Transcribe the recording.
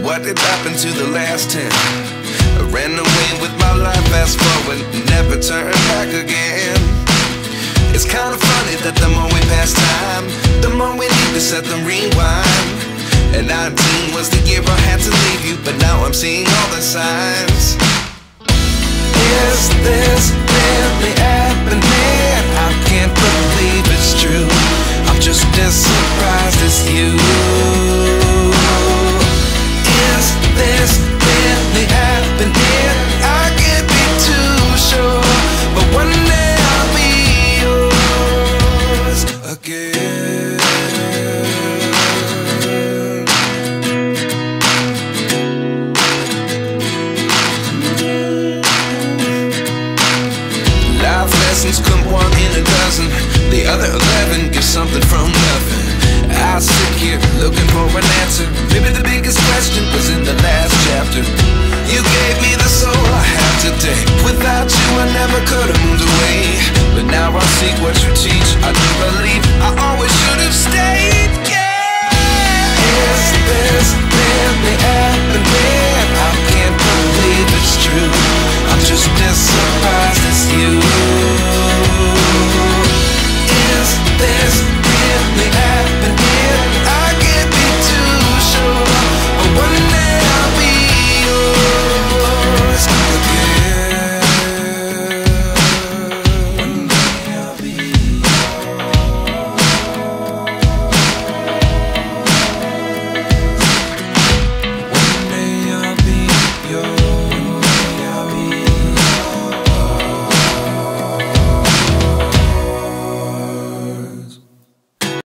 what did happen to the last 10? I ran away with my life, fast forward, never turn back again. It's kinda funny that the more we pass time, the more we need to set the rewind. And 19 was the year I had to leave you, but now I'm seeing all the signs.